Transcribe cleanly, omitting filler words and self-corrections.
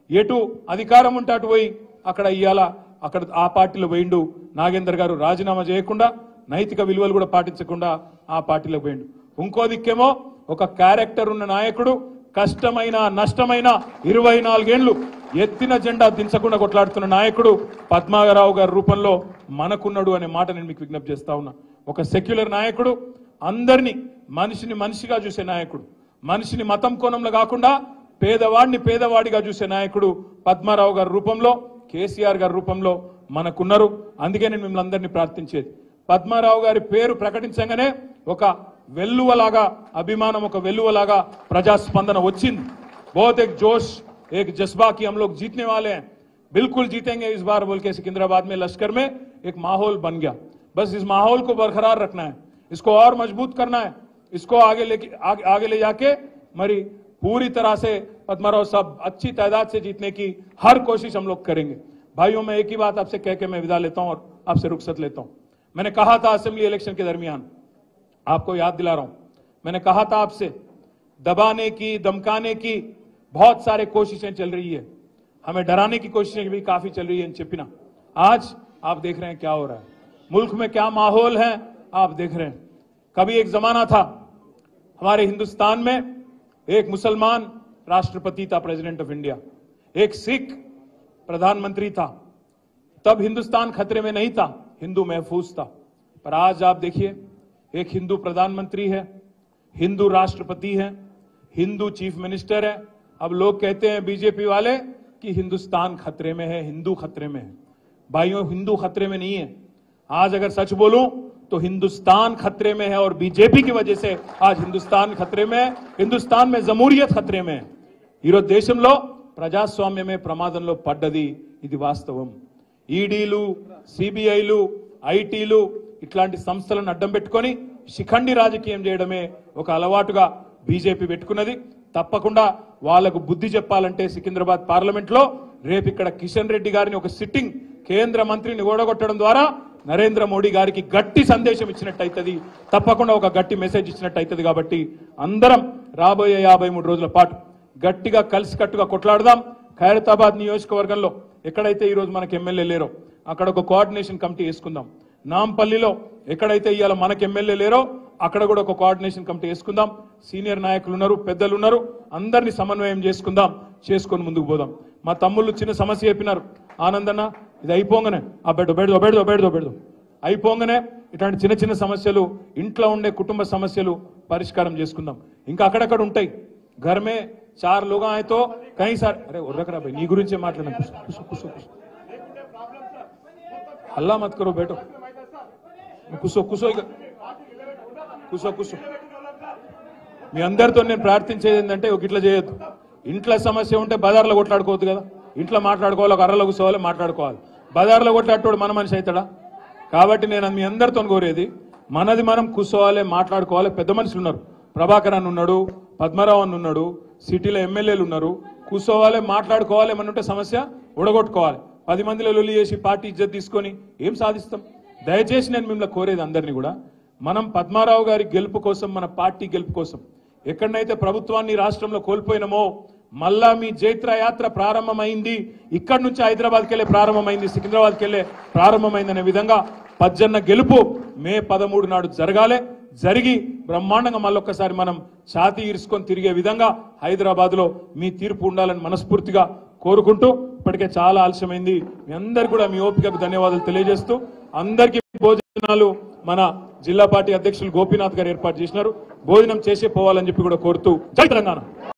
ఎటు అధికారం ఉంటే అటు పోయి అక్కడ ఇయ్యాల అక్కడ ఆ పార్టీలో పోయిండు నాగేందర్ గారు రాజీనామా చేయకుండా నైతిక విలువలు కూడా పాటించకుండా ఆ పార్టీలో పోయిండు ఇంకో దిక్కేమో ఒక క్యారెక్టర్ ఉన్న నాయకుడు కష్టమైన నష్టమైన 24 ఏళ్లు ఎత్తిన జెండా దించకుండా కొట్లాడుతున్న నాయకుడు పద్మారావు గారి రూపంలో మనకున్నాడు అనే మాట నేను మీకు విజ్ఞప్తి చేస్తా ఉన్నా ఒక సెక్యులర్ నాయకుడు అందరినీ మనిషిని మనిషిగా చూసే నాయకుడు మనిషిని మతం కోణంలో కాకుండా పేదవాడిని పేదవాడిగా చూసే నాయకుడు పద్మారావు గారి రూపంలో కేసీఆర్ గారి రూపంలో మనకున్నారు అందుకే నేను మిమ్మల్ని అందరినీ ప్రార్థించేది పద్మారావు గారి పేరు ప్రకటించగానే ఒక వెల్లువలాగా అభిమానం ఒక వెల్లువలాగా ప్రజాస్పందన వచ్చింది बहुत एक जोश एक जज्बा कि हम लोग जीतने वाले हैं बिल्कुल जीतेंगे इस बार बोल के सिकंदराबाद में लश्कर में एक माहौल बन गया बस इस माहौल को बरकरार रखना है इसको और मजबूत करना है इसको आगे ले जाके मरी पूरी तरह से पद्माराव साहब अच्छी तादाद से जीतने की हर कोशिश हम लोग करेंगे भाइयों मैं एक ही बात आपसे कह के मैं विदा लेता हूं और आपसे रुखसत लेता हूं मैंने कहा था असेंबली इलेक्शन के दरमियान आपको याद दिला रहा हूं मैंने कहा था आपसे दबाने की धमकाने की बहुत सारे कोशिशें चल रही है हमें डराने की कोशिशें भी काफी चल रही है चिपिना आज आप देख रहे हैं क्या हो रहा है मुल्क में क्या माहौल है आप देख रहे हैं कभी एक जमाना था हमारे हिंदुस्तान में एक मुसलमान राष्ट्रपति था प्रेसिडेंट ऑफ इंडिया एक सिख प्रधानमंत्री था तब हिंदुस्तान खतरे में नहीं था हिंदू महफूज था पर आज आप देखिए एक हिंदू प्रधानमंत्री है हिंदू राष्ट्रपति है हिंदू चीफ मिनिस्टर है अब लोग कहते हैं बीजेपी वाले कि हिंदुस्तान खतरे में है हिंदू खतरे में है भाइयों हिंदू खतरे में नहीं है आज अगर सच बोलूं तो हिंदुस्तान खतरे में है और बीजेपी की वजह से आज हिंदुस्तान खतरे में है हिंदुस्तान में जमहूरियत खतरे में है ఈరోజు దేశంలో ప్రజాస్వామ్యమే ప్రమాదంలో పడ్డది ఇది వాస్తవం ఈడీలు సిబిఐలు ఐటీలు ఇట్లాంటి సంస్థలను అడ్డం పెట్టుకొని శిఖండి రాజకీయం చేయడమే ఒక అలవాటుగా బీజేపీ పెట్టుకున్నది తప్పకుండా వాళ్ళకు బుద్ధి చెప్పాలంటే సికింద్రాబాద్ పార్లమెంట్ లో రేపు ఇక్కడ కిషన్ రెడ్డి గారిని ఒక సిట్టింగ్ కేంద్ర మంత్రిని ఓడగొట్టడం ద్వారా నరేంద్ర మోడీ గారికి గట్టి సందేశం ఇచ్చినట్టయితది తప్పకుండా ఒక గట్టి మెసేజ్ ఇచ్చినట్టయితది కాబట్టి అందరం రాబోయే 53 రోజుల పాటు గట్టిగా కలిసికట్టుగా కొట్లాడదాం ఖైరతాబాద్ నియోజకవర్గంలో ఎక్కడైతే ఈ రోజు మనకి ఎమ్మెల్యే లేరో అక్కడ ఒక కోఆర్డినేషన్ కమిటీ వేసుకుందాం నాంపల్లిలో ఎక్కడైతే ఇయాల మనకి ఎమ్మెల్యే లేరో అక్కడ కూడా ఒక కోఆర్డినేషన్ కమిటీ వేసుకుందాం సీనియర్ నాయకులు ఉన్నారు పెద్దలు ఉన్నారు అందరినీ సమన్వయం చేసుకొని ముందుకు పోదాం మా తమ్ముళ్ళు చిన్న సమస్య చెప్పినారు ఆనందన్న ఇది అయిపోగానే ఆ బెడ్దో అయిపోగానే ఇట్లాంటి చిన్న చిన్న సమస్యలు ఇంట్లో ఉండే కుటుంబ సమస్యలు పరిష్కారం చేసుకుందాం ఇంకా అక్కడక్కడ ఉంటాయి घर में 4 लोग आए तो कहीं सारे अरे रख रहा भाई नी गुరించి మాట్లాడను हल्ला मत करो बैठो కూసో మీ అందరితో నేను ప్రార్థించేది ఏంటంటే ఒక ఇట్లా చేయొద్దు ఇంట్లో సమస్య ఉంటే బజార్లో కొట్లాడుకోవద్దు కదా ఇంట్లో మాట్లాడుకోవాలి ఒక అరలో కూర్చోవాలి మాట్లాడుకోవాలి బజార్లో కొట్లాడేటోడు మన మనిషి అవుతాడా కాబట్టి నేను మీ అందరితో కోరేది మనది మనం కూర్చోవాలి మాట్లాడుకోవాలి పెద్ద మనుషులు ఉన్నారు ప్రభాకర్ అన్న ఉన్నాడు పద్మరావు అన్న ఉన్నాడు సిటీలో ఎమ్మెల్యేలు ఉన్నారు కూర్చోవాలి మాట్లాడుకోవాలి ఏమన్నుంటే సమస్య ఉడగొట్టుకోవాలి 10 మందిలో లొల్లి చేసి పార్టీ ఇజ్జత్ తీసుకొని ఏం సాధిస్తాం దయచేసి నేను మిమ్మల్ని కోరేది అందరినీ కూడా మనం పద్మారావు గారి గెలుపు కోసం మన పార్టీ గెలుపు కోసం ఎక్కడైతే ప్రభుత్వాన్ని రాష్ట్రంలో కోల్పోయినామో మళ్ళా మీ జైత్ర యాత్ర ప్రారంభమైంది ఇక్కడ నుంచి హైదరాబాద్కి వెళ్ళే ప్రారంభమైంది సికింద్రాబాద్కి వెళ్ళే ప్రారంభమైందనే విధంగా పజ్జన్న గెలుపు మే 13 నాడు జరగాలి జరిగి బ్రహ్మాండంగా మళ్ళొక్కసారి మనం ఛాతీ ఇరుసుకొని తిరిగే విధంగా హైదరాబాద్లో మీ తీర్పు ఉండాలని మనస్ఫూర్తిగా కోరుకుంటూ ఇప్పటికే చాలా ఆలస్యమైంది మీ అందరికీ కూడా మీ ఓపికకు ధన్యవాదాలు తెలియజేస్తూ అందరికీ భోజనాలు మన జిల్లా పార్టీ అధ్యక్షులు గోపీనాథ్ గారు ఏర్పాటు చేసినారు భోజనం చేసే పోవాలని చెప్పి కూడా కోరుతూ జై తెలంగాణ।